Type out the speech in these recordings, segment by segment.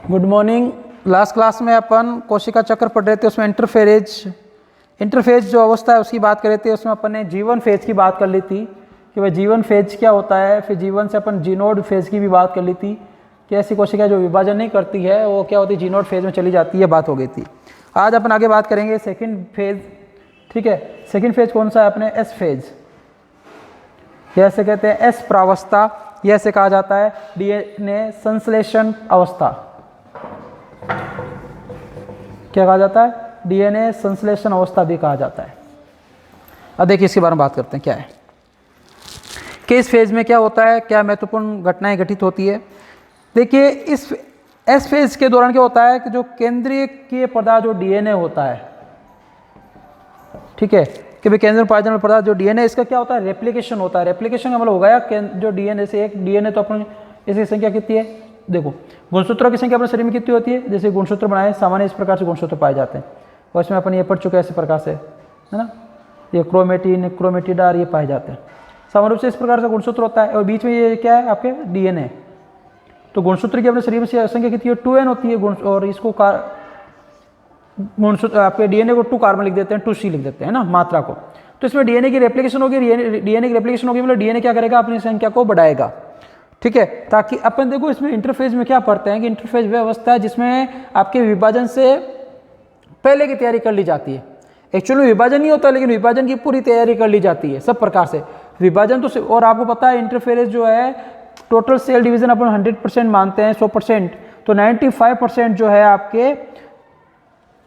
Good morning. Last class में अपन कोशिका चक्र पढ़ रहे थे, उसमें इंटरफेज जो अवस्था है उसकी बात कर रहे थे। उसमें अपन ने जीवन फेज की बात कर ली थी कि भाई जीवन फेज क्या होता है। फिर जीवन से अपन जीनोड फेज की भी बात कर ली थी कि ऐसी कोशिका जो विभाजन नहीं करती है वो क्या होती है, जीनोड फेज में चली जाती है, बात हो गई थी। आज अपन आगे बात करेंगे सेकेंड फेज। ठीक है, सेकेंड फेज कौन सा है अपने? एस फेज, ऐसे कहते हैं एस प्रावस्था, यह से कहा जाता है डीएनए संश्लेषण अवस्था। क्या कहा जाता है? डीएनए संश्लेषण अवस्था भी कहा जाता है। अब देखिए इसके बारे में बात करते हैं क्या है कि इस फेज में क्या होता है, क्या महत्वपूर्ण घटनाएं घटित होती है। देखिए इस एस फेज के दौरान क्या होता है कि जो केंद्रीय पदार्थ जो डीएनए होता है, ठीक है, कि भाई केंद्र पायजन पदार्थ जो डीएनए, इसका क्या होता है? रेप्लिकेशन होता है। रेप्लिकेशन का मतलब हो गया जो डीएनए से एक डीएनए, तो अपन इसकी संख्या कितनी है? देखो गुणसूत्रों की संख्या अपने शरीर में कितनी होती है? जैसे गुणसूत्र बनाए सामान्य इस प्रकार से गुणसूत्र पाए जाते हैं, और इसमें अपन ये पढ़ चुके हैं इस प्रकार से, है ना, ये क्रोमेटिन क्रोमेटिडार ये पाए जाते हैं। सामान्य रूप से इस प्रकार से गुणसूत्र होता है, और बीच में ये क्या है आपके? डीएनए। तो गुणसूत्र की अपने शरीर में संख्या कितनी है? 2n होती है। और इसको गुणसूत्र आपके डीएनए को 2 कार्बन लिख देते हैं, 2C लिख देते हैं ना मात्रा को। तो इसमें डीएनए की रेप्लिकेशन होगी, डीएनए की रेप्लिकेशन होगी मतलब डीएनए क्या करेगा? अपनी संख्या को बढ़ाएगा। ठीक है, ताकि अपन देखो इसमें इंटरफेज में क्या पढ़ते हैं कि इंटरफेज वह अवस्था है जिसमें आपके विभाजन से पहले की तैयारी कर ली जाती है। एक्चुअली विभाजन नहीं होता, लेकिन विभाजन की पूरी तैयारी कर ली जाती है सब प्रकार से। विभाजन तो, और आपको पता है इंटरफेरेज जो है टोटल सेल डिवीजन अपन 100% मानते हैं, 100%, तो 95% जो है आपके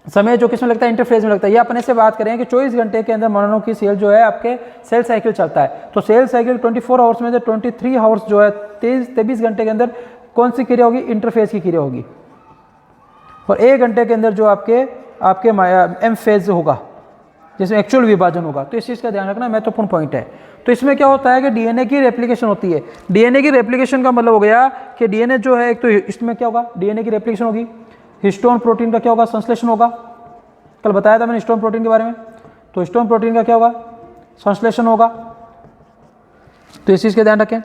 समय जो किसमें लगता है? इंटरफेज में लगता है। ये अपन ऐसे बात करें कि 24 घंटे के अंदर मॉनोनों की सेल जो है आपके सेल साइकिल चलता है। तो सेल साइकिल 24 आवर्स में से 23 आवर्स जो है 23 घंटे के अंदर कौन सी क्रिया होगी? इंटरफेज की क्रिया होगी। और 1 घंटे के अंदर जो आपके एम फेज होगा जिसमें एक्चुअल विभाजन होगा। तो इस चीज़ का ध्यान रखना महत्वपूर्ण पॉइंट है। तो इसमें क्या होता है कि डीएनए की रेप्लिकेशन होती है। डीएनए की रेप्लिकेशन का मतलब हो गया कि डीएनए जो है, एक तो इसमें क्या होगा? डीएनए की रेप्लिकेशन होगी। हिस्टोन प्रोटीन का क्या होगा? संश्लेषण होगा। कल बताया था मैंने हिस्टोन प्रोटीन के बारे में। तो हिस्टोन प्रोटीन का क्या होगा? संश्लेषण होगा। तो इस चीज़ का ध्यान रखें।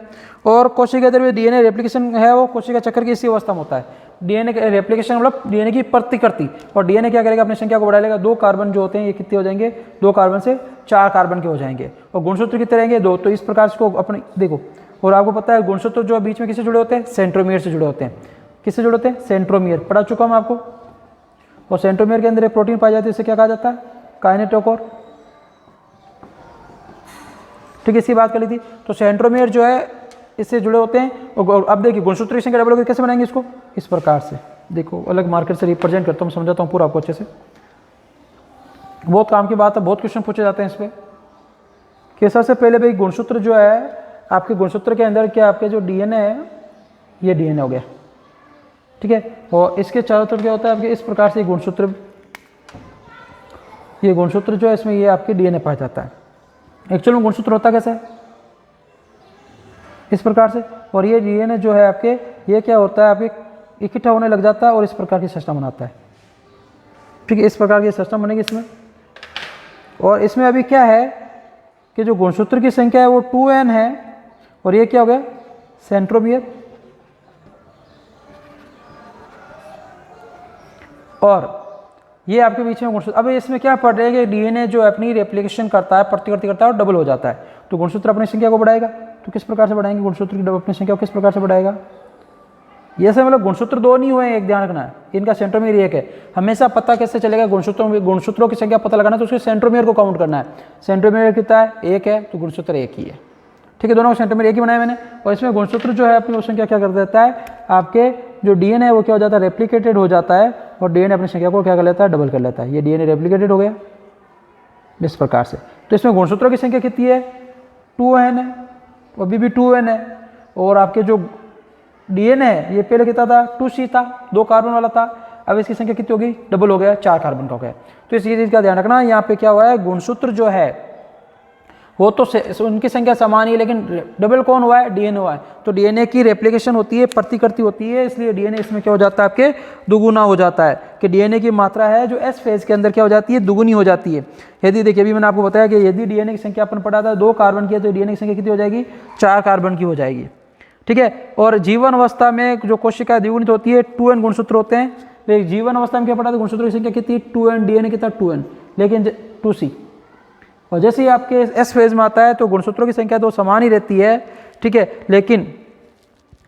और कोशिका के अंदर डीएनए रेप्लिकेशन है, वो कोशिका चक्र की इसी अवस्था में होता है। डीएनए रेप्लिकेशन मतलब डीएनए की प्रतिकृति। और डीएनए क्या करेगा? अपनी संख्या को बढ़ा लेगा। 2 कार्बन जो होते हैं ये कितने हो जाएंगे? 2 कार्बन से 4 कार्बन के हो जाएंगे। और गुणसूत्र कितने रहेंगे? 2। तो इस प्रकार से अपने देखो, और आपको पता है गुणसूत्र जो बीच में किससे जुड़े होते हैं? सेंट्रोमियर से जुड़े होते हैं। किससे जुड़े होते हैं? सेंट्रोमियर। पढ़ा चुका हूं मैं आपको। और सेंट्रोमियर के अंदर एक प्रोटीन पाई जाती है, इसे क्या कहा जाता है? काइनेटोकोर। ठीक है, इसकी बात कर ली थी। तो सेंट्रोमियर जो है इससे जुड़े होते हैं। और अब देखिए गुणसूत्र की संख्या डबल होगी, कैसे बनाएंगे इसको? इस प्रकार से देखो, अलग मार्कर से रिप्रेजेंट करता हूँ, समझाता हूँ पूरा आपको अच्छे से। बहुत काम की बात है, बहुत क्वेश्चन पूछे जाते हैं इस पर। कि सबसे पहले भाई गुणसूत्र जो है आपके, गुणसूत्र के अंदर क्या आपके जो डीएनए है, ये डीएनए हो गया। ठीक है, और इसके चारों तरफ क्या होता है आपके? इस प्रकार से गुणसूत्र, ये गुणसूत्र जो है इसमें ये आपके डीएनए पाया जाता है। एक्चुअल में गुणसूत्र होता कैसा है? इस प्रकार से। और ये डीएनए जो है आपके, ये क्या होता है आपके? इकट्ठा होने लग जाता है और इस प्रकार की सिस्टम बनाता है। ठीक है, इस प्रकार की सिस्टम बनेगी इसमें। और इसमें अभी क्या है कि जो गुणसूत्र की संख्या है वो 2n है, और ये क्या हो गया? सेंट्रोमियर। और ये आपके बीच में गुणसूत्र। अब इसमें क्या पढ़ रहे हैं कि डीएनए जो अपनी रेप्लिकेशन करता है, प्रतिकृति करता है और डबल हो जाता है। तो गुणसूत्र अपनी संख्या को बढ़ाएगा। तो किस प्रकार से बढ़ाएंगे गुणसूत्र की अपनी संख्या को? किस प्रकार से बढ़ाएगा? ये से मतलब गुणसूत्र 2 नहीं हुए, एक ध्यान रखना है, इनका सेंट्रोमियर 1 है। हमेशा पता कैसे चलेगा गुणसूत्रों की संख्या पता लगाना है, तो उसके सेंट्रोमियर को काउंट करना है। सेंट्रोमियर कितना है? 1 है, तो गुणसूत्र 1 ही है। ठीक है, दोनों सेंट्रोमियर 1 ही बनाया मैंने। और इसमें गुणसूत्र जो है अपनी संख्या क्या कर देता है? आपके जो डीएनए है वो क्या हो जाता है? रेप्लिकेटेड हो जाता है, और डीएनए अपनी संख्या को क्या कर लेता है? डबल कर लेता है। ये डीएनए रेप्लिकेटेड हो गया इस प्रकार से। तो इसमें गुणसूत्रों की संख्या कितनी है? 2n है, अभी भी 2n है। और आपके जो डीएनए है ये पहले कितना था? 2C था, 2 कार्बन वाला था। अब इसकी संख्या कितनी होगी? डबल हो गया, 4 कार्बन का हो गया। तो इस चीज़ का ध्यान रखना। यहाँ पे क्या हुआ है? गुणसूत्र जो है वो तो उनकी संख्या समान ही है, लेकिन डबल कौन हुआ है? डीएनए हुआ है। तो डीएनए की रेप्लिकेशन होती है, प्रतिकृति होती है, इसलिए डीएनए इसमें क्या हो जाता है? आपके दुगुना हो जाता है। कि डीएनए की मात्रा है जो एस फेज के अंदर क्या हो जाती है? दुगुनी हो जाती है। यदि देखिए अभी मैंने आपको बताया कि यदि डीएनए की संख्या अपन पढ़ा था 2 कार्बन की है, तो डीएनए की संख्या कितनी हो जाएगी? 4 कार्बन की हो जाएगी। ठीक है। और जीवन अवस्था में जो कोशिका द्विगुणित होती है 2n गुणसूत्र होते हैं। तो जीवन अवस्था में क्या पढ़ा था, गुणसूत्रों की संख्या कितनी, 2n, डीएनए कितना 2n, लेकिन 2c। और जैसे ही आपके एस फेज में आता है तो गुणसूत्रों की संख्या तो समान ही रहती है, ठीक है, लेकिन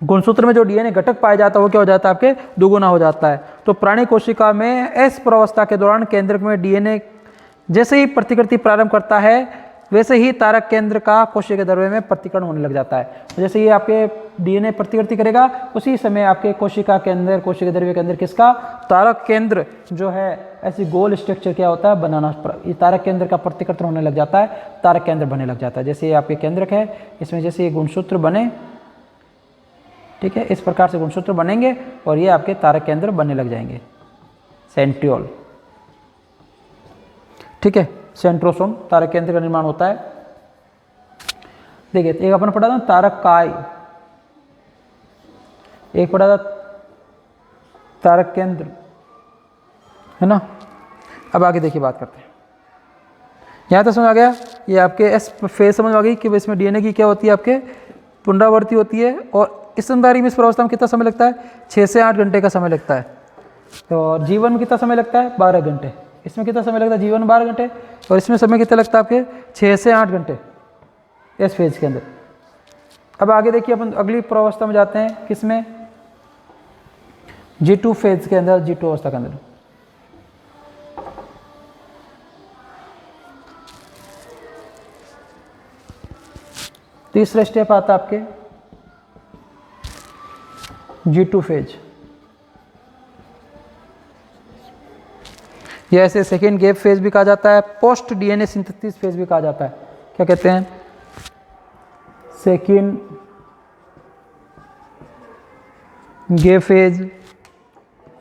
गुणसूत्र में जो डीएनए घटक पाया जाता है वो क्या हो जाता है, आपके दुगुना हो जाता है। तो प्राणी कोशिका में एस प्रवस्था के दौरान केंद्रक में डीएनए जैसे ही प्रतिकृति प्रारंभ करता है वैसे ही तारक केंद्र का कोशिका द्रव्य में प्रतिकरण होने लग जाता है। जैसे ये आपके डीएनए प्रतिकृति करेगा उसी समय आपके कोशिका के अंदर, कोशिका द्रव्य के अंदर किसका, तारक केंद्र जो है ऐसी गोल स्ट्रक्चर क्या होता है बनाना, ये तारक केंद्र का प्रतिकृति होने लग जाता है, तारक केंद्र बनने लग जाता है। जैसे ये आपके केंद्रक है, इसमें जैसे ये गुणसूत्र बने, ठीक है, इस प्रकार से गुणसूत्र बनेंगे और ये आपके तारक केंद्र बनने लग जाएंगे, सेंट्रियोल, ठीक है। सेंट्रोसोम तारक केंद्र का निर्माण होता है। देखिए एक अपन पढ़ा था तारक काय, एक पढ़ा था तारक केंद्र, है ना। अब आगे देखिए बात करते हैं, यहाँ तक समझ आ गया। ये आपके एस फेज समझ आ गई कि इसमें डीएनए की क्या होती है, आपके पुनरावृत्ति होती है। और इस स्तनधारी में इस अवस्था में कितना समय लगता है, 6 से 8 घंटे का समय लगता है। तो जीवन में कितना समय लगता है, 12 घंटे। इसमें कितना समय लगता है, जीवन 12 घंटे, और इसमें समय कितना लगता है आपके 6 से 8 घंटे इस फेज के अंदर। अब आगे देखिए अपन अगली प्रवस्था में जाते हैं, किसमें, G2 फेज के अंदर, G2 अवस्था के अंदर। तीसरा स्टेप आता है आपके G2 फेज, या ऐसे सेकेंड गैप फेज भी कहा जाता है, पोस्ट डीएनए सिंथेसिस फेज भी कहा जाता है। क्या कहते हैं, सेकेंड गैप फेज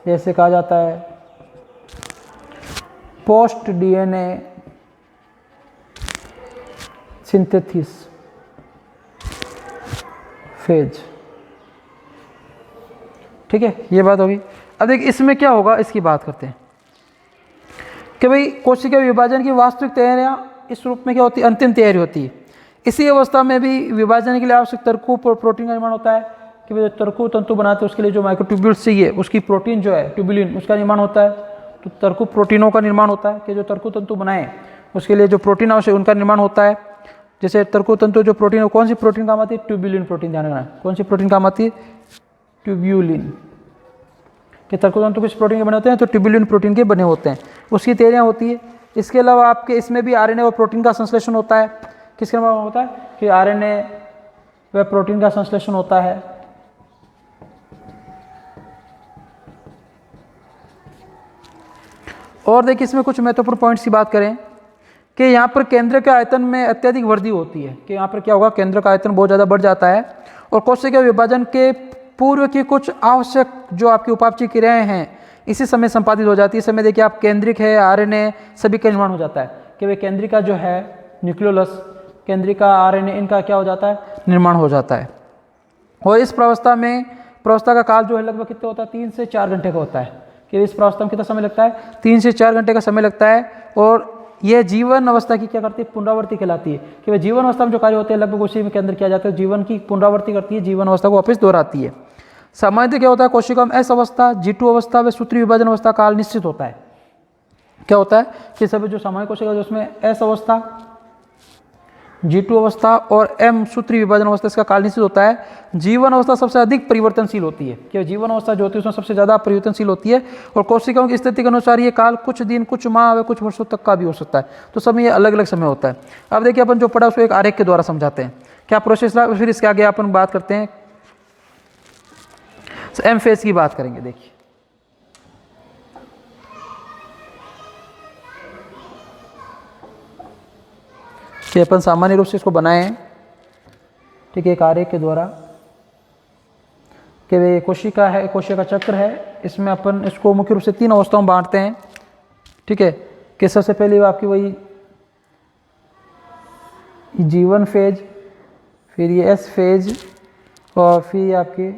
ऐसे कहा जाता है, पोस्ट डीएनए सिंथेसिस फेज, ठीक है, ये बात होगी। अब देखिए इसमें क्या होगा, इसकी बात करते हैं कि भाई कोशिका विभाजन की वास्तविक तैयारियाँ इस रूप में क्या होती है, अंतिम तैयारी होती है। इसी अवस्था में भी विभाजन के लिए आवश्यक तरकूब और प्रोटीन का निर्माण होता है कि भाई तरकूब तंतु बनाते हैं उसके लिए जो माइक्रोट्यूब्यूल्स चाहिए, उसकी प्रोटीन जो है ट्यूबुलिन, उसका निर्माण होता है। तो तरकूब प्रोटीनों का निर्माण होता है कि जो तरकूब तंतु बनाए उसके लिए जो प्रोटीन आवश्यक उनका निर्माण होता है। जैसे तरकूब तंतु जो प्रोटीन, कौन सी प्रोटीन काम आती है, ट्यूबुलिन प्रोटीन, ध्यान रखना, कौन सी प्रोटीन काम आती है, ट्यूब्यूलिन। कि तरकूब तंतु किस प्रोटीन के बने होते हैं, तो ट्यूबुलिन प्रोटीन के बने होते हैं, उसकी तैयारियाँ होती है। इसके अलावा आपके इसमें भी आरएनए और प्रोटीन का संश्लेषण होता है। किसके निर्माण होता है कि आरएनए व प्रोटीन का संश्लेषण होता है। और देखिए इसमें कुछ महत्वपूर्ण पॉइंट्स की बात करें कि यहाँ पर केंद्र के आयतन में अत्यधिक वृद्धि होती है, कि यहाँ पर क्या होगा, केंद्र का आयतन बहुत ज़्यादा बढ़ जाता है। और कोशिका विभाजन के पूर्व की कुछ आवश्यक जो आपकी उपापचय क्रियाएं हैं इसी समय संपादित हो जाती है। इस समय देखिए आप केंद्रिक है, आरएनए सभी का निर्माण हो जाता है कि वे केंद्रिका जो है न्यूक्लियोलस, केंद्रिका, आरएनए, इनका क्या हो जाता है, निर्माण हो जाता है। और इस प्रवस्था में, प्रवस्था का काल जो है लगभग कितना होता है, 3 से 4 घंटे का होता है। कि इस प्रवस्था में कितना समय लगता है, 3 से 4 घंटे का समय लगता है। और यह जीवन अवस्था की क्या करती है, पुनरावृत्ति कहलाती है कि वह जीवन अवस्था में जो कार्य होते हैं लगभग उसी के अंदर किया जाता है, जीवन की पुनरावृत्ति करती है, जीवन अवस्था को वापस दोहराती है। सामान्यतः क्या होता है, कोशिका में एस अवस्था, G2 अवस्था व सूत्री विभाजन अवस्था काल निश्चित होता है। क्या होता है कि सभी जो सामान्य कोशिका जो उसमें एस अवस्था, G2 अवस्था और M सूत्री विभाजन अवस्था, इसका काल निश्चित होता है। जीवन अवस्था सबसे अधिक परिवर्तनशील होती है कि जीवन अवस्था जो होती है उसमें सबसे ज़्यादा परिवर्तनशील होती है। और कोशिकाओं की स्थिति के अनुसार ये काल कुछ दिन, कुछ माह व कुछ वर्षों तक का भी हो सकता है। तो समय ये अलग अलग समय होता है। अब देखिए अपन जो पढ़ा उसको एक आरेख के द्वारा समझाते हैं क्या प्रोसेस रहा, फिर इसके आगे अपन बात करते हैं, एम फेज की बात करेंगे। देखिए कि अपन सामान्य रूप से इसको बनाएं, ठीक है, एक आरेख के द्वारा कि वे कोशिका है, कोशिका चक्र है। इसमें अपन इसको मुख्य रूप से 3 अवस्थाओं में बांटते हैं, ठीक है। कि सबसे पहले आपकी वही जीवन फेज, फिर ये एस फेज और फिर आपके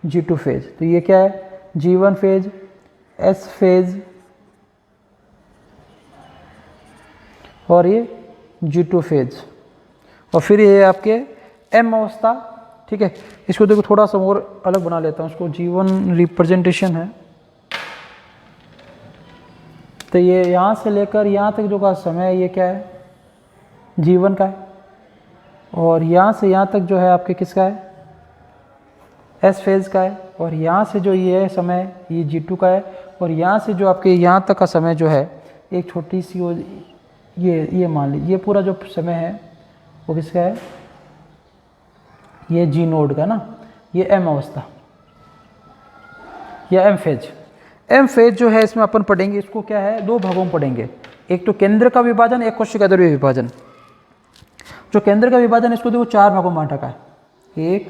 G2 फेज। तो ये क्या है, जीवन फेज, एस फेज और ये G2 फेज। और फिर ये आपके एम अवस्था, ठीक है। इसको देखो थोड़ा सा और अलग बना लेता हूँ, उसको जीवन रिप्रेजेंटेशन है। तो ये यहाँ से लेकर यहाँ तक जो का समय है ये क्या है, जीवन का है। और यहाँ से यहाँ तक जो है आपके किसका है, एस फेज का है। और यहाँ से जो ये समय ये G2 का है। और यहाँ से जो आपके यहाँ तक का समय जो है एक छोटी सी ये मान लीजिए ये पूरा जो समय है वो किसका है, ये G नोड का ना, ये M अवस्था या M फेज। M फेज जो है इसमें अपन पढ़ेंगे, इसको क्या है दो भागों में पढ़ेंगे, एक तो केंद्र का विभाजन, एक कोशिका द्रव्य विभाजन। जो केंद्र का विभाजन इसको देखो 4 भागों में बांटा है, 1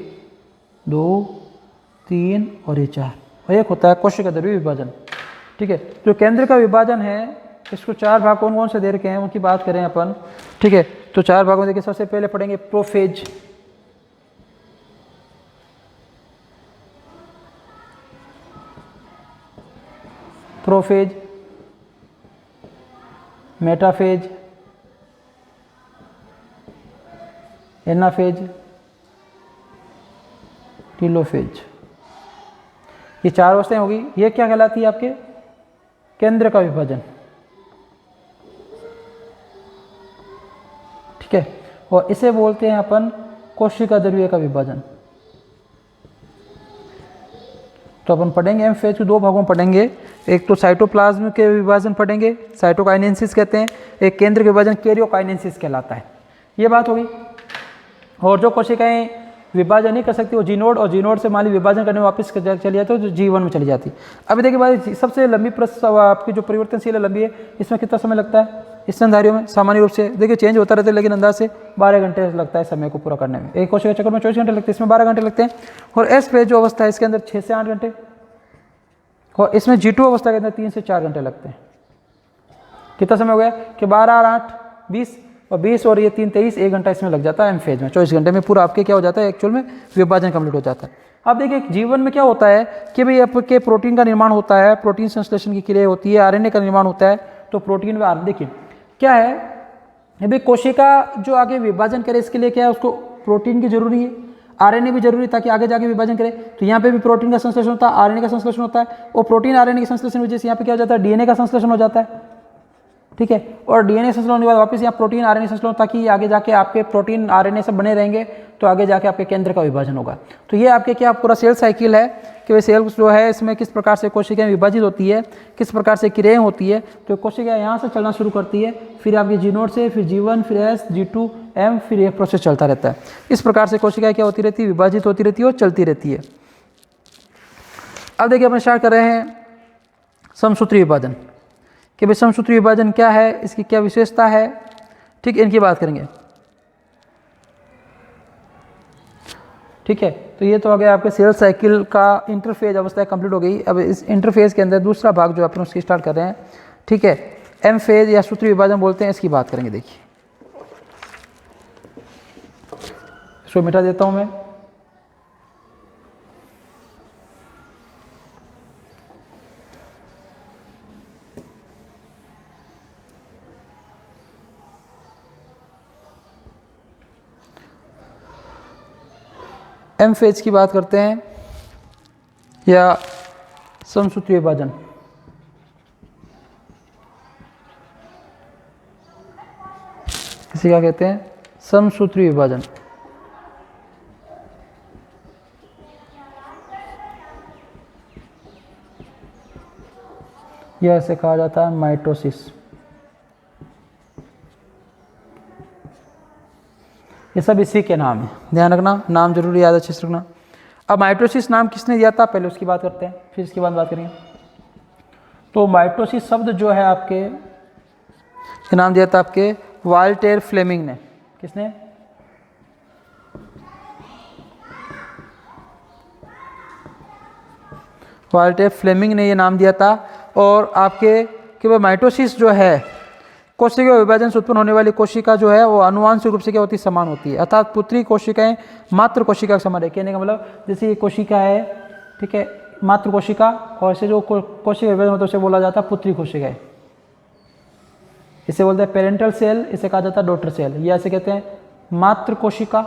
2 3 और ये 4, और एक होता है कोशिका द्रव्य विभाजन। ठीक है, जो केंद्र का विभाजन है इसको 4 भाग कौन कौन से दे रखे हैं उनकी बात करें अपन। ठीक है, तो 4 भागों में देखिए सबसे पहले पढ़ेंगे prophase, prophase, metaphase, anaphase, telophase. ये 4 अवस्थाएं होगी। ये क्या कहलाती है आपके केंद्र का विभाजन। ठीक है, और इसे बोलते हैं अपन कोशिका द्रव्य का विभाजन। तो अपन पढ़ेंगे एम फेज को 2 भागों में पढ़ेंगे, एक तो साइटोप्लाज्म के विभाजन पढ़ेंगे, साइटोकाइनेसिस कहते हैं, एक केंद्र के विभाजन कैरियोकाइनेसिस कहलाता है। ये बात होगी। और जो कोशिकाएं विभाजन नहीं कर सकती वो जी नोड, और जी नोड से मान ली विभाजन करने में वापस चली जाती है तो G1 में चली जाती है। अभी देखिए भाई सबसे लंबी प्रस्ताव आपकी जो परिवर्तनशील है लंबी है, इसमें कितना समय लगता है स्तनधारियों में सामान्य रूप से देखिए चेंज होता रहता है, लेकिन अंदाज से 12 घंटे लगता है समय को पूरा करने में। एक कोशिका चक्र में 24 घंटे लगते हैं, इसमें 12 घंटे लगते हैं। और एस फेज जो अवस्था है इसके अंदर 6 से 8 घंटे, और इसमें G2 अवस्था के अंदर 3 से 4 घंटे लगते हैं। कितना समय हो गया कि 12 और 8 20, और 20 और ये 3 23, 1 घंटा इसमें लग जाता है एम फेज में। 24 घंटे में पूरा आपके क्या हो जाता है एक्चुअल में विभाजन कंप्लीट हो जाता है। अब देखिए जीवन में क्या होता है कि भाई आपके प्रोटीन का निर्माण होता है, प्रोटीन संश्लेषण की क्रिया होती है, आरएनए का निर्माण होता है। तो प्रोटीन में देखिए क्या है, भाई कोशिका जो आगे विभाजन करे इसके लिए क्या है, उसको प्रोटीन की जरूरी है, आरएनए भी जरूरी है ताकि आगे जाके विभाजन करे। तो यहाँ पे भी प्रोटीन का संश्लेषण होता है, आरएनए का संश्लेषण होता है, और प्रोटीन आरएनए के संश्लेषण की वजह से यहाँ पे क्या हो जाता है, डीएनए का संश्लेषण हो जाता है। ठीक है, और डीएनए संश्लेषण होने के बाद वापस यहाँ प्रोटीन आरएनए संश्लेषण, ताकि आगे जाके आपके प्रोटीन आरएनए सब बने रहेंगे, तो आगे जाके आपके केंद्र का विभाजन होगा। तो ये आपके क्या पूरा सेल साइकिल है कि वे सेल जो है इसमें किस प्रकार से कोशिकाएं विभाजित होती है, किस प्रकार से क्रियाएं होती है। तो कोशिका यहाँ से चलना शुरू करती है, फिर आपकी जी नोड से, फिर G1, फिर S, G2, M, फिर ये प्रोसेस चलता रहता है। इस प्रकार से कोशिकाएं क्या होती रहती है, विभाजित होती रहती है और चलती रहती है। अब देखिए अपन स्टार्ट कर रहे हैं समसूत्री विभाजन कि भाई समसूत्री विभाजन क्या है, इसकी क्या विशेषता है। ठीक, इनकी बात करेंगे। ठीक है, तो ये तो आ गया आपके सेल साइकिल का इंटरफेज अवस्था कंप्लीट हो गई। अब इस इंटरफेज के अंदर दूसरा भाग जो अपन उसकी स्टार्ट कर रहे हैं। ठीक है, एम फेज या सूत्री विभाजन बोलते हैं, इसकी बात करेंगे। देखिए इसको मिटा देता हूं मैं। एम फेज की बात करते हैं या समसूत्री विभाजन। इसे क्या कहते हैं, समसूत्री विभाजन। यह इसे कहा जाता है माइटोसिस। ये सब इसी के नाम है, ध्यान रखना, नाम जरूर याद अच्छे से रखना। अब माइटोसिस नाम किसने दिया था पहले उसकी बात करते हैं, फिर इसके बाद बात करेंगे। तो माइटोसिस शब्द जो है आपके ये नाम दिया था आपके वाल्टेर फ्लेमिंग ने। किसने, वाल्टेर फ्लेमिंग ने ये नाम दिया था। और आपके कि भाई माइटोसिस जो है कोशिका विभाजन से उत्पन्न होने वाली कोशिका जो है वो आनुवांशिक रूप से क्या होती है, समान होती है। अर्थात पुत्री कोशिकाएं मात्र कोशिका के समान है। कहने का मतलब जैसे ये कोशिका है, ठीक है, मात्र कोशिका, और इसे जो कोशिका विभाजन होता है उसे बोला जाता है पुत्री कोशिकाएं। इसे बोलते हैं पेरेंटल सेल, इसे कहा जाता है डॉटर सेल, या इसे कहते हैं मात्र कोशिका,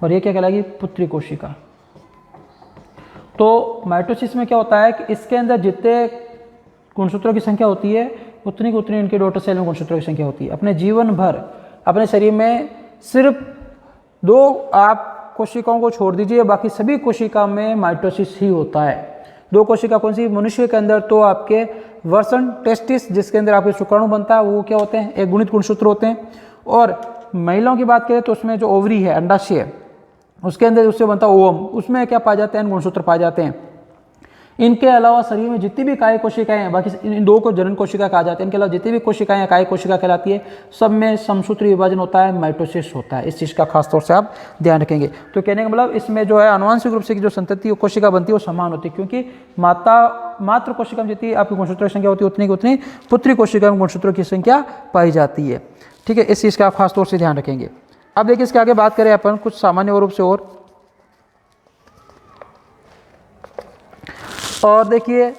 और ये क्या कहलाएगी, पुत्री कोशिका। तो माइटोसिस में क्या होता है कि इसके अंदर जितने गुणसूत्रों की संख्या होती है उतनी की उतनी इनके डॉटर सेल में गुणसूत्रों की संख्या होती है। अपने जीवन भर अपने शरीर में सिर्फ 2 आप कोशिकाओं को छोड़ दीजिए, बाकी सभी कोशिका में माइटोसिस ही होता है। 2 कोशिका कौन सी, मनुष्य के अंदर तो आपके वर्सन टेस्टिस जिसके अंदर आपके शुक्राणु बनता है वो क्या होते हैं, एक गुणित गुणसूत्र होते हैं। और महिलाओं की बात करें तो उसमें जो ओवरी है, अंडाशय, उसके अंदर उससे बनता है ओवम, उसमें क्या पाए जाते हैं, गुणसूत्र पाए जाते हैं। इनके अलावा शरीर में जितनी भी काय कोशिकाएं हैं, बाकी इन 2 को जनन कोशिका कहा जाता है, इनके अलावा जितनी भी कोशिकाएं हैं काय कोशिका कहलाती है, सब में समसूत्री विभाजन होता है, माइटोसिस होता है। इस चीज़ का खास तौर से आप ध्यान रखेंगे। तो कहने का मतलब इसमें जो है आनुवांशिक रूप से जो संतति कोशिका बनती है वो समान होती है, क्योंकि मात्र कोशिका में जितनी आपकी गुणसूत्रों की संख्या होती है उतनी की उतनी पुत्री कोशिका में गुणसूत्रों की संख्या पाई जाती है। ठीक है, इस चीज़ का आप खास तौर से ध्यान रखेंगे। अब देखिए इसके आगे बात करें अपन कुछ सामान्य रूप से और देखिए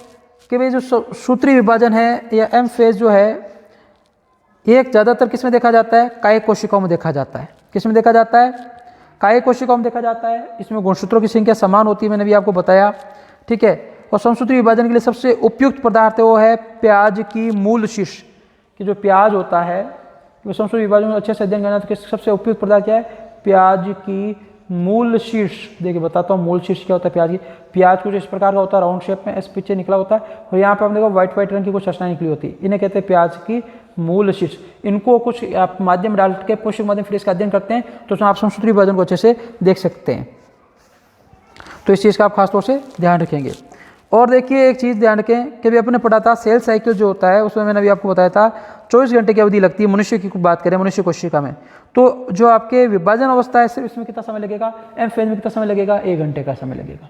कि भाई जो सूत्री विभाजन है या एम फेज जो है ये ज़्यादातर किस में देखा जाता है, काय कोशिकाओं में देखा जाता है। किस में देखा जाता है, काय कोशिकाओं में देखा जाता है। इसमें गुणसूत्रों की संख्या समान होती है, मैंने भी आपको बताया। ठीक है, और समसूत्री विभाजन के लिए सबसे उपयुक्त पदार्थ वो है प्याज की मूल शीर्ष, कि जो प्याज होता है वो समसूत्री विभाजन में अच्छे से अध्ययन करना, तो सबसे उपयुक्त पदार्थ क्या है, प्याज की मूल शीर्ष। देखिए बताता हूँ मूल शीर्ष क्या होता है प्याज की। प्याज कुछ इस प्रकार का होता है, राउंड शेप में, इस पीछे निकला होता है और यहाँ पे आप देखो व्हाइट रंग की कुछ रचना निकली होती है, इन्हें कहते हैं प्याज की मूल शीर्ष। इनको कुछ आप माध्यम डाल के पोषक माध्यम फिर इसका अध्ययन करते हैं तो उसमें आप समसूत्री विभाजन को अच्छे से देख सकते हैं। तो इस चीज़ का आप खासतौर से ध्यान रखेंगे। और देखिए एक चीज़ ध्यान रखें कि भी अपने पढ़ा था सेल साइकिल जो होता है, उसमें मैंने अभी आपको बताया था 24 घंटे की अवधि लगती है। मनुष्य की बात करें, मनुष्य कोशिका में, तो जो आपके विभाजन अवस्था है सिर्फ इसमें कितना समय लगेगा, एम फेज में कितना समय लगेगा, 1 घंटे का समय लगेगा।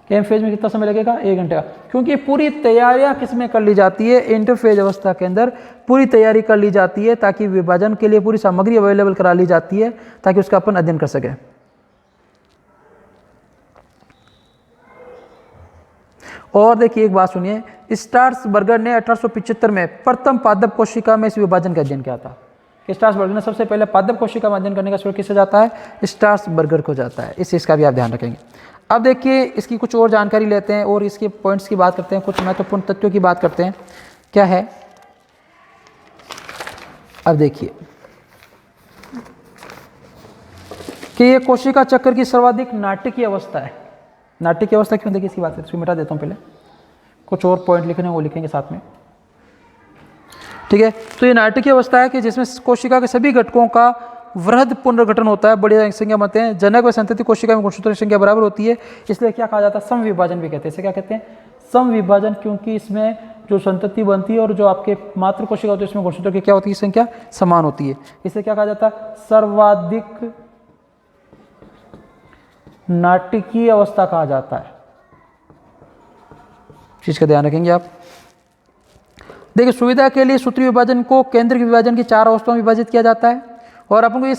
एम फेज में कितना समय लगेगा, 1 घंटे का, क्योंकि पूरी तैयारियां किसमें कर ली जाती है, इंटरफेज अवस्था के अंदर पूरी तैयारी कर ली जाती है, ताकि विभाजन के लिए पूरी सामग्री अवेलेबल करा ली जाती है ताकि उसका अपन अध्ययन कर सकें। और देखिए एक बात सुनिए, स्ट्रासबर्गर ने 1875 में प्रथम पादप कोशिका में इस विभाजन का अध्ययन किया था। स्ट्रासबर्गर ने सबसे पहले पादप कोशिका में अध्ययन करने का श्रेय किससे जाता है, स्ट्रासबर्गर को जाता है। इस चीज़ का भी आप ध्यान रखेंगे। अब देखिए इसकी कुछ और जानकारी लेते हैं और इसके पॉइंट्स की बात करते हैं, कुछ महत्वपूर्ण तथ्यों की बात करते हैं। क्या है, अब देखिए कि ये कोशिका चक्र की सर्वाधिक नाटकीय अवस्था है। नाटकीय अवस्था क्यों, देखिए इसकी बात करते हैं, मिटा देता हूँ पहले, कुछ और पॉइंट लिखने वो लिखेंगे साथ में। ठीक है, तो ये नाटकीय अवस्था है कि जिसमें कोशिका के सभी घटकों का वृहद पुनर्गठन होता है, बड़ी संख्या बनते हैं। जनक व संतति कोशिका में गुणसूत्रों की संख्या बराबर होती है, इसलिए क्या कहा जाता है, समविभाजन भी कहते हैं। इसे क्या कहते हैं, समविभाजन, क्योंकि इसमें जो संतति बनती है और जो आपके मातृ कोशिका होती है उसमें गुणसूत्रों की क्या होती है, संख्या समान होती है। इसे क्या कहा जाता है, सर्वाधिक नाटकीय अवस्था कहा जाता है। चीज का ध्यान रखेंगे आप। देखिए सुविधा के लिए सूत्री विभाजन को केंद्र विभाजन की 4 अवस्थाओं में विभाजित किया जाता है, और आपको ये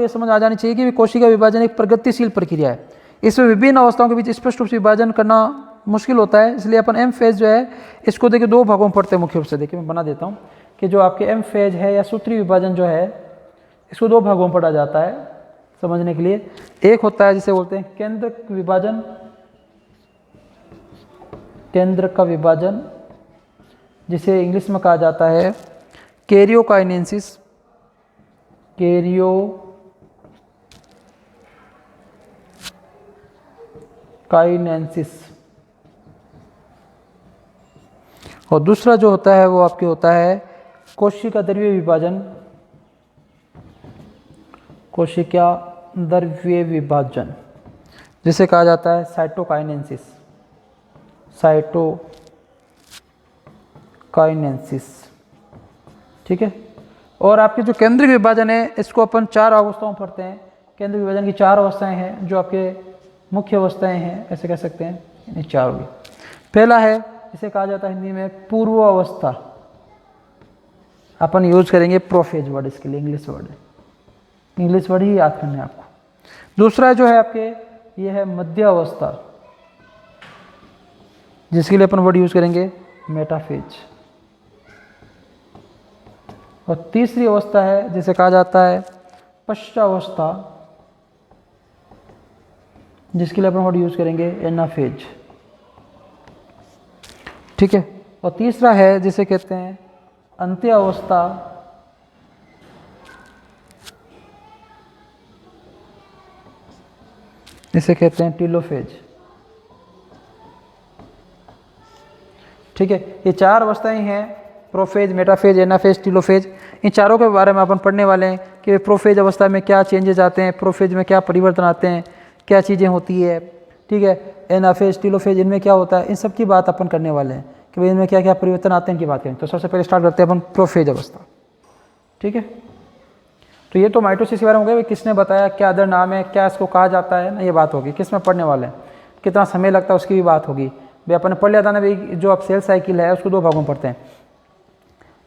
समझ आ जानी चाहिए कि कोशिका विभाजन एक प्रगतिशील प्रक्रिया है। इसमें विभिन्न अवस्थाओं के बीच स्पष्ट रूप से विभाजन करना मुश्किल होता है, इसलिए अपन एम फेज जो है इसको देखिए 2 भागों में पढ़ते हैं मुख्य रूप से। देखिए मैं बना देता हूँ कि जो आपके एम फेज है या सूत्री विभाजन जो है इसको 2 भागों में पढ़ा जाता है समझने के लिए। एक होता है जिसे बोलते हैं केंद्र विभाजन, केंद्र का विभाजन, जिसे इंग्लिश में कहा जाता है कैरियोकाइनेसिस, कैरियोकाइनेसिस। और दूसरा जो होता है वो आपके होता है कोशिका द्रव्य विभाजन, कोशिका द्रव्य विभाजन, जिसे कहा जाता है साइटोकाइनेसिस, साइटोकाइनेसिस। ठीक है, और आपके जो केंद्रीय विभाजन है इसको अपन 4 अवस्थाओं में पढ़ते हैं। केंद्रीय विभाजन की 4 अवस्थाएं हैं जो आपके मुख्य अवस्थाएं हैं, ऐसे कह सकते हैं, इन 4 होगी। पहला है, इसे कहा जाता है हिंदी में पूर्व अवस्था, अपन यूज करेंगे प्रोफेज वर्ड इसके लिए, इंग्लिश वर्ड है, इंग्लिश वर्ड ही याद करना है आपको। दूसरा जो है आपके ये है मध्य अवस्था, जिसके लिए अपन वर्ड यूज करेंगे मेटाफेज। और तीसरी अवस्था है जिसे कहा जाता है पश्चावस्था, जिसके लिए अपन वर्ड यूज़ करेंगे एनाफेज। ठीक है। और तीसरा है जिसे कहते हैं अंत्य अवस्था, इसे कहते हैं टीलोफेज। ठीक है। ये चार अवस्थाएं हैं, प्रोफेज, मेटाफेज, एनाफेज, टीलोफेज। इन चारों के बारे में अपन पढ़ने वाले हैं कि प्रोफेज अवस्था में क्या चेंजेस आते हैं, प्रोफेज में क्या परिवर्तन आते हैं, क्या चीज़ें होती है। ठीक है। एनाफेज, टीलोफेज, इनमें क्या होता है, इन सब की बात अपन करने वाले हैं कि भाई इनमें क्या क्या परिवर्तन आते हैं, इनकी बात करें। तो सबसे पहले स्टार्ट करते हैं अपन प्रोफेज अवस्था। ठीक है। तो ये तो माइटोसिस के बारे में हो गया, किसने बताया, क्या अदर नाम है, क्या इसको कहा जाता है ना, ये बात होगी। किस में पढ़ने वाले हैं, कितना समय लगता है, उसकी भी बात होगी। भाई अपन ने पढ़ लिया था ना भाई, जो आप सेल साइकिल है उसको दो भागों में पढ़ते हैं,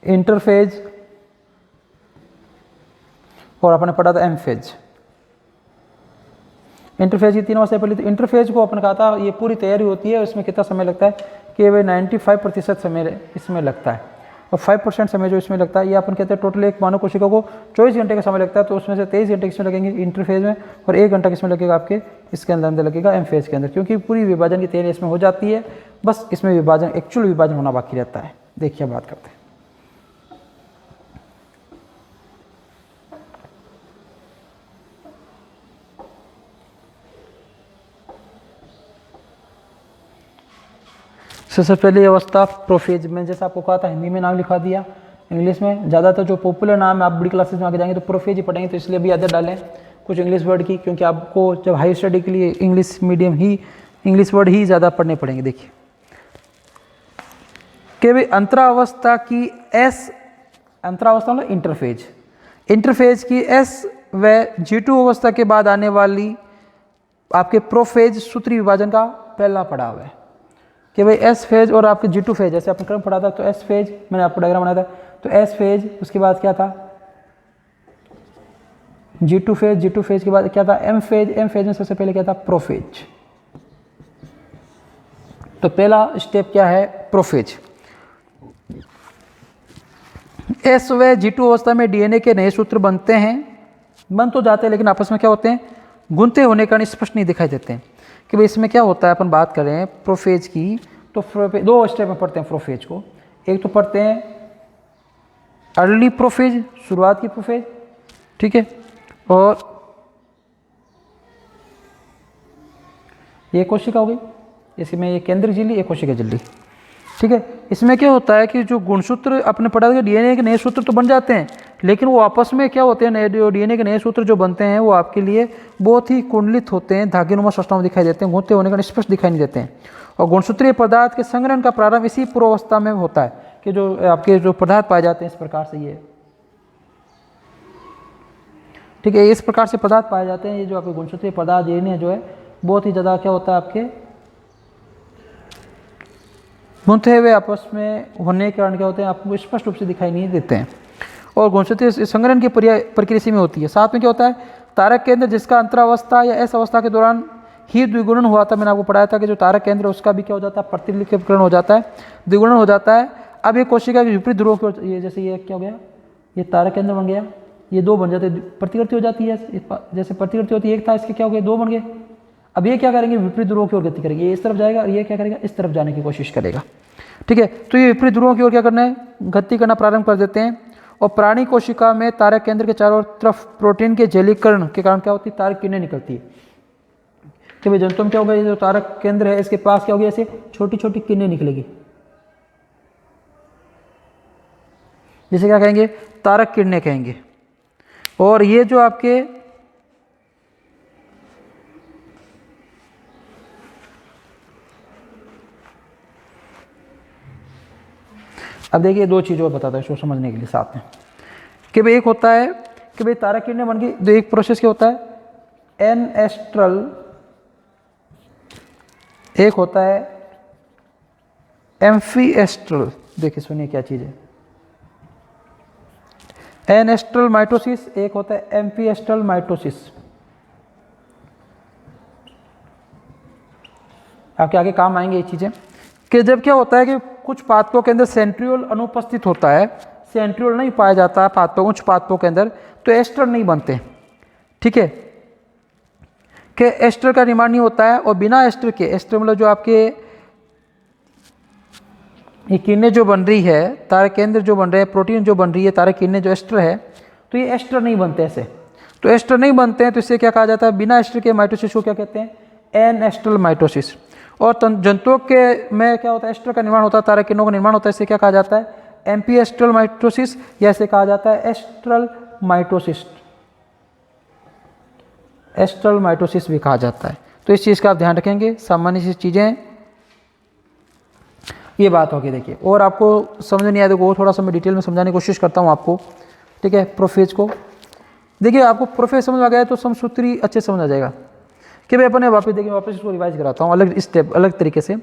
इंटरफेज और अपन ने पढ़ा था एमफेज। इंटरफेज की तीन अवस्थाएं पढ़ी थी। इंटरफेज को अपन कहा था ये पूरी तैयारी होती है, इसमें कितना समय लगता है कि भाई 95% समय इसमें लगता है, और 5% समय जो इसमें लगता है, ये अपन कहते हैं टोटल एक मानव कोशिका को 24 घंटे का समय लगता है, तो उसमें से 23 घंटे किसमें लगेंगे इंटरफेज में, और 1 घंटा किसमें लगेगा आपके इसके अंदर लगेगा एमफेज के अंदर, क्योंकि पूरी विभाजन की तैयारी इसमें हो जाती है। बस इसमें विभाजन, एक्चुअल विभाजन होना बाकी रहता है। देखिए बात करते हैं। सबसे पहली अवस्था प्रोफेज में, जैसे आपको कहा था हिंदी में नाम लिखा दिया, इंग्लिश में ज़्यादातर जो पॉपुलर नाम है, आप बड़ी क्लासेस में आगे जाएंगे तो प्रोफेज ही पढ़ेंगे, तो इसलिए भी आदत डालें कुछ इंग्लिश वर्ड की, क्योंकि आपको जब हाई स्टडी के लिए इंग्लिश मीडियम ही इंग्लिश वर्ड ही ज़्यादा पढ़ने पड़ेंगे। देखिए कि भाई अंतरावस्था की एस, अंतरावस्था मतलब इंटरफेज, इंटरफेज की एस व G2 अवस्था के बाद आने वाली आपके प्रोफेज सूत्री विभाजन का पहला पड़ाव है कि भाई एस फेज और आपके G2 फेज, जैसे आपने क्रम पढ़ा था, तो एस फेज मैंने आपको डायग्राम बनाया था, तो एस फेज, उसके बाद क्या था G2 फेज, G2 फेज के बाद क्या था एम फेज, एम फेज में सबसे पहले क्या था प्रोफेज। तो पहला स्टेप क्या है प्रोफेज। एस व G2 अवस्था में डीएनए के नए सूत्र बनते हैं, बन तो जाते हैं लेकिन आपस में क्या होते हैं, गुंथे होने के कारण स्पष्ट नहीं दिखाई देते हैं कि भाई इसमें क्या होता है। अपन बात करें प्रोफेज की, तो दो स्टेप में पढ़ते हैं प्रोफेज को। एक तो पढ़ते हैं अर्ली प्रोफेज, शुरुआत की प्रोफेज, ठीक है, और ये कोशिका हो गई, इसमें ये केंद्रीय झिल्ली, ये कोशिका झिल्ली। ठीक है। इसमें क्या होता है कि जो गुणसूत्र अपने पढ़ा था, डीएनए के नए सूत्र तो बन जाते हैं, लेकिन वो आपस में क्या होते हैं, नए जो डीएनए के नए सूत्र जो बनते हैं वो आपके लिए बहुत ही कुंडलित होते हैं, धागेनुमा संरचना में दिखाई देते हैं, घूमते होने का स्पष्ट दिखाई नहीं देते हैं। और गुणसूत्रीय पदार्थ के संग्रहण का प्रारंभ इसी पूर्वावस्था में होता है कि जो आपके जो पदार्थ पाए जाते हैं इस प्रकार से, ये ठीक है, इस प्रकार से पदार्थ पाए जाते हैं। ये जो आपके गुणसूत्रीय पदार्थ डीएनए जो है बहुत ही ज़्यादा क्या होता है आपके गुंथे हुए आपस में होने के कारण क्या होते हैं, आपको स्पष्ट रूप से दिखाई नहीं देते हैं। और गुणसूत्रीय संग्रहण की प्रक्रिया इसी में होती है। साथ में क्या होता है, तारक केंद्र जिसका अंतरावस्था या एस अवस्था के दौरान ही द्विगुणन हुआ था, मैंने आपको पढ़ाया था कि जो तारक केंद्र उसका भी क्या हो जाता है, प्रतिलिपिकरण हो जाता है, द्विगुणन हो जाता है। अब ये कोशिका के विपरीत ध्रुवों की ओर, ये जैसे ये क्या हो गया, ये तारक केंद्र बन गया, ये दो बन जाते, प्रतिकृति हो जाती है, जैसे प्रतिकृति होती है एक था, इसके क्या हो गए, दो बन गए। अब ये क्या करेंगे, विपरीत ध्रुवों की ओर गति करेंगे, ये इस तरफ जाएगा और ये क्या करेगा, इस तरफ जाने की कोशिश करेगा। ठीक है। तो ये विपरीत ध्रुवों की ओर क्या करना है, गति करना प्रारंभ कर देते हैं। और प्राणी कोशिका में तारक केंद्र के चारों तरफ प्रोटीन के जलीकरण के कारण क्या होती है, तारक किरणें निकलती है। कि भाई जंतु में क्या होगा, ये जो तारक केंद्र है इसके पास क्या होगी, ऐसे छोटी छोटी किरणें निकलेगी, जिसे क्या कहेंगे, तारक किरणें कहेंगे। और ये जो आपके अब देखिए दो चीज़ों को बताता है इसको समझने के लिए साथ में, कि भाई एक होता है कि भाई तारक किरणें बन गई, तो एक प्रोसेस क्या होता है एनएस्ट्रल, एक होता है एम्फीएस्ट्रल। देखिए सुनिए क्या चीज़ है, एनएस्ट्रल माइटोसिस, एक होता है एम्फीएस्ट्रल माइटोसिस। आपके आगे काम आएंगे ये चीज़ें, कि जब क्या होता है कि कुछ पादपों के अंदर सेंट्रियोल अनुपस्थित होता है, सेंट्रियोल नहीं पाया जाता पादपों, उच्च पादपों के अंदर, तो एस्टर नहीं बनते। ठीक है। के एस्टर का निर्माण नहीं होता है, और बिना एस्टर के, एस्टर मतलब जो आपके ये किरणें जो बन रही है, तारा केंद्र जो बन रहे हैं, प्रोटीन जो बन रही है, तारा किरणें जो एस्टर है, तो ये एस्टर नहीं बनते ऐसे। तो एस्टर नहीं बनते हैं तो इससे क्या कहा जाता है, बिना एस्टर के माइटोसिस को क्या कहते हैं, एन एस्ट्रल माइटोसिस। और जंतुओं के में क्या होता है, एस्टर का निर्माण होता है, तारा किरणों का निर्माण होता है, इसे क्या कहा जाता है, एम्पी एस्ट्रल माइटोसिस, या इसे कहा जाता है एस्ट्रल माइटोसिस, एस्ट्रल माइटोसिस भी कहा जाता है। तो इस चीज़ का आप ध्यान रखेंगे, सामान्य सी चीज़ें ये बात होगी। देखिए और आपको समझ नहीं आया तो वो थोड़ा सा मैं डिटेल में समझाने की कोशिश करता हूँ आपको, ठीक है। प्रोफेज को देखिए, आपको प्रोफेज समझ आ गया है तो समसूत्री अच्छे समझ आ जाएगा कि भाई अपने वापस देखिए, वापस इसको रिवाइज कराता हूँ अलग स्टेप, अलग तरीके से,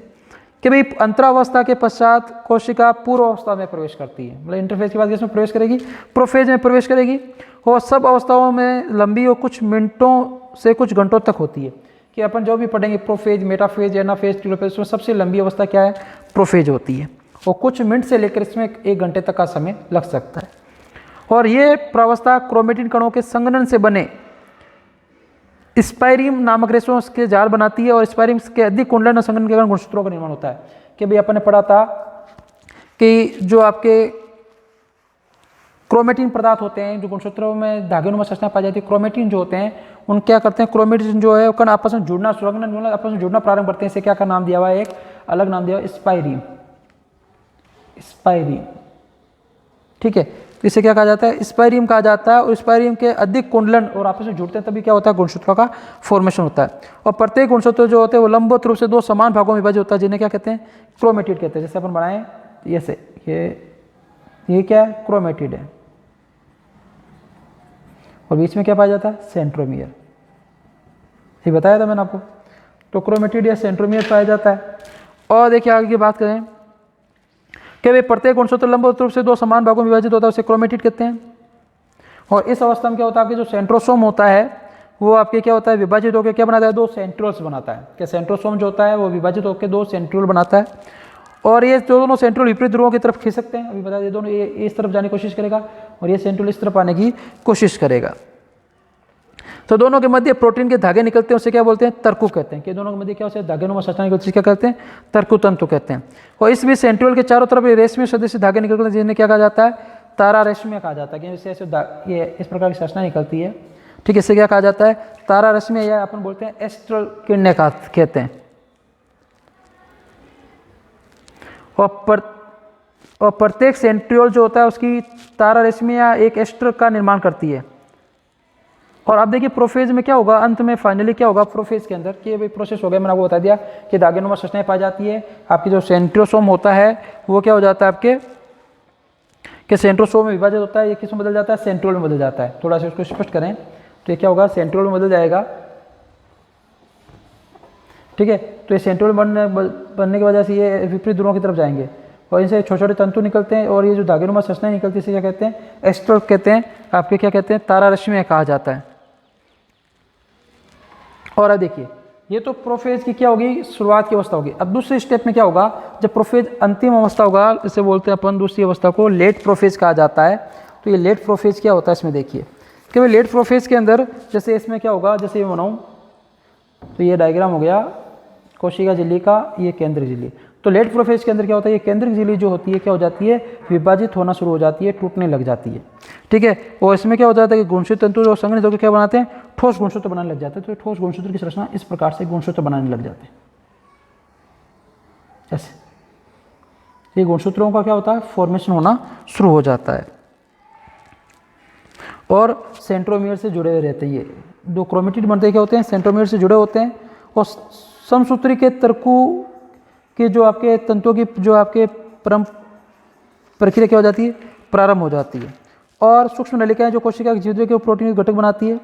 कि भाई अंतरावस्था के पश्चात कोशिका पूर्व अवस्था में प्रवेश करती है, मतलब इंटरफेज के बाद इसमें प्रवेश करेगी, प्रोफेज में प्रवेश करेगी, और सब अवस्थाओं में लंबी और कुछ मिनटों से कुछ घंटों तक होती है। कि अपन जो भी पढ़ेंगे प्रोफेज, मेटाफेज, एनाफेज, टेलोफेज, उसमें सबसे लंबी अवस्था क्या है, प्रोफेज होती है, और कुछ मिनट से लेकर इसमें 1 घंटे तक का समय लग सकता है। और ये प्रावस्था क्रोमेटिन कणों के संघनन से बने स्पाइरियम नामक रेशों के जाल बनाती है, और स्पाइरियम के अधिक कुंडलन और संघनन के कारण गुणसूत्रों का निर्माण होता है। कि भाई अपन ने पढ़ा था कि जो आपके क्रोमेटिन पदार्थ होते हैं, जो गुणसूत्रों में धागेनुमा संरचना पाई जाती है, क्रोमेटिन जो होते हैं उन क्या करते हैं, क्रोमेटिन जो है कण आपस में जुड़ना, संघनन आपस में जुड़ना प्रारंभ करते हैं। इसे क्या का नाम दिया हुआ है, एक अलग नाम दिया हुआ है, स्पाइरियम, स्पाइरियम, ठीक है। तो इसे क्या कहा जाता है, स्पाइरियम कहा जाता है। और स्पाइरियम के अधिक कुंडलन और आपस में जुड़ते हैं तभी क्या होता है, गुणसूत्रों का फॉर्मेशन होता है। और प्रत्येक गुणसूत्र जो होते हैं वो लंबवत रूप से 2 समान भागों में विभाजित होता है, जिन्हें क्या कहते हैं, क्रोमेटिड कहते हैं। जैसे अपन बनाए ऐसे, ये क्या है, क्रोमेटिड है, और बीच में क्या पाया जाता है, सेंट्रोमियर, ये बताया था मैंने आपको। तो क्रोमेटिड या सेंट्रोमियर पाया जाता है। और देखिए आगे की बात करें कि वे प्रत्येक गुणसूत्र लंबवत रूप से 2 समान भागों में विभाजित होता है, उसे क्रोमेटिड कहते हैं। और इस अवस्था में क्या होता है, आपके जो सेंट्रोसोम होता है वो आपके क्या होता है, विभाजित होकर क्या बनाता है, 2 सेंट्रोल्स बनाता है। क्या सेंट्रोसोम जो होता है वो विभाजित होकर 2 सेंट्रोल बनाता है, और ये दोनों सेंट्रोल विपरीत ध्रुवों की तरफ खींच सकते हैं। अभी बता दें, दोनों ये इस तरफ जाने की कोशिश करेगा और ये सेंट्रोल इस तरफ आने की कोशिश करेगा। तो दोनों के मध्य प्रोटीन के धागे निकलते हैं, उसे क्या बोलते हैं, तर्कु कहते हैं। कि दोनों के मध्य क्या होता है, धागेनुमा संरचना निकलती है, क्या कहते हैं, तर्कु तंतु कहते हैं। और इस बीच सेंट्रोल के चारों तरफ रेशमी सदस्य धागे निकलते हैं, जिन्हें क्या कहा जाता है, तारा रेशमी कहा जाता है। कि जैसे ये इस प्रकार की संरचना निकलती है, ठीक है, इसे क्या कहा जाता है, तारा रेशमी, या अपन बोलते हैं एस्ट्रल किरणें कहते हैं। और प्रत्येक सेंट्रियोल जो होता है उसकी तारा रेशमी या एक एस्टर का निर्माण करती है। और अब देखिए प्रोफेज में क्या होगा, अंत में फाइनली क्या होगा प्रोफेज के अंदर, कि भाई प्रोसेस हो गया, मैंने आपको बता दिया कि धागेनुमा संरचनाएं पाई जाती है। आपकी जो सेंट्रोसोम होता है वो क्या हो जाता है आपके, कि सेंट्रोसोम में विभाजित होता है, ये किस में बदल जाता है, सेंट्रोल में बदल जाता है। थोड़ा सा इसको स्पष्ट करें तो ये क्या होगा, सेंट्रोल में बदल जाएगा, ठीक है। तो ये सेंट्रोल बनने की वजह से ये विपरीत ध्रुवों की तरफ जाएंगे, और इनसे छोटे छोटे तंतु निकलते हैं, और ये जो धागेनुमा संरचनाएं निकलती है इसे क्या कहते हैं, एस्ट्रल कहते हैं। आपके क्या कहते हैं, तारा रश्मि कहा जाता है। और अब देखिए ये तो प्रोफेज की क्या होगी, शुरुआत की अवस्था होगी। अब दूसरे स्टेप में क्या होगा, जब प्रोफेज अंतिम अवस्था होगा, इसे बोलते हैं अपन दूसरी अवस्था को लेट प्रोफेज कहा जाता है। तो ये लेट प्रोफेज क्या होता है, इसमें देखिए कि भाई लेट प्रोफेज के अंदर जैसे इसमें क्या होगा, जैसे ये बनाऊं तो ये डायग्राम हो गया कोशिका झिल्ली का, ये केंद्रीय झिल्ली। तो लेट प्रोफेज के अंदर क्या होता है, ये केंद्रीय झिल्ली जो होती है क्या हो जाती है, विभाजित होना शुरू हो जाती है, टूटने लग जाती है, ठीक है। और इसमें क्या हो जाता है कि गुणसूत्र तंतु जो संघनित होकर क्या बनाते हैं, ठोस गुणसूत्र बनाने लग जाते हैं। तो ठोस गुणसूत्र की संरचना इस प्रकार से गुणसूत्र बनाने लग जाते हैं। जैसे ये गुणसूत्रों का क्या होता है, फॉर्मेशन होना शुरू हो जाता है, और सेंट्रोमियर से जुड़े हुए रहते हैं। ये जो क्रोमेटिड बनते हैं क्या होते हैं, सेंट्रोमियर से जुड़े होते हैं, और समसूत्री के तर्कु के जो आपके तंतुओं की जो आपके प्रक्रिया क्या हो जाती है, प्रारंभ हो जाती है। और सूक्ष्म नलिकाएं जो कोशिका के जीवद्रव्य के प्रोटीन घटक बनाती है।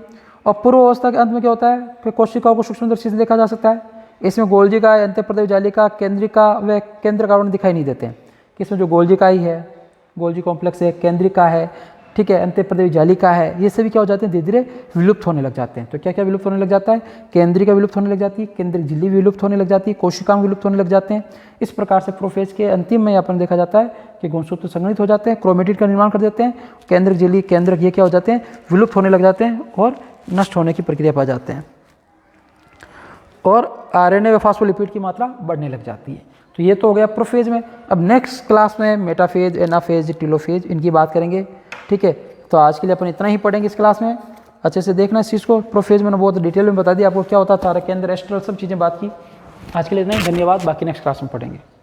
और पूर्व अवस्था के अंत में क्या होता है, फिर कोशिकाओं को सूक्ष्मदर्शी से देखा जा सकता है। इसमें गोल्जिका, अंतःप्रदेश जालिका, केंद्रिका व केंद्र कारण दिखाई नहीं देते हैं। कि इसमें जो गोल्जिका ही है, गोल्जी कॉम्प्लेक्स है, केंद्रिका है, ठीक है, अंतःप्रदेश जालिका है, ये सभी क्या हो जाते हैं, धीरे धीरे विलुप्त होने लग जाते हैं। तो क्या क्या विलुप्त होने लग जाता है, केंद्रिका विलुप्त होने लग जाती है, केंद्रिक झिल्ली विलुप्त होने लग जाती है, कोशिकाएं विलुप्त होने लग जाते हैं। इस प्रकार से प्रोफेज के अंतिम में अपन देखा जाता है कि गुणसूत्र संघनित हो जाते हैं, क्रोमेटिड का निर्माण कर देते हैं, केंद्रिक झिल्ली, केंद्रक ये क्या हो जाते हैं, विलुप्त होने लग जाते हैं और नष्ट होने की प्रक्रिया पा जाते हैं। और आरएनए व फॉस्फोलिपिड की मात्रा बढ़ने लग जाती है। तो ये तो हो गया प्रोफेज में। अब नेक्स्ट क्लास में मेटाफेज, एनाफेज, टीलोफेज इनकी बात करेंगे, ठीक है। तो आज के लिए अपन इतना ही पढ़ेंगे इस क्लास में। अच्छे से देखना इस चीज़ को। प्रोफेज मैंने बहुत डिटेल में बता दिया आपको क्या होता था, के अंदर एस्ट्रल सब चीज़ें बात की। आज के लिए इतना ही, धन्यवाद। बाकी नेक्स्ट क्लास में पढ़ेंगे।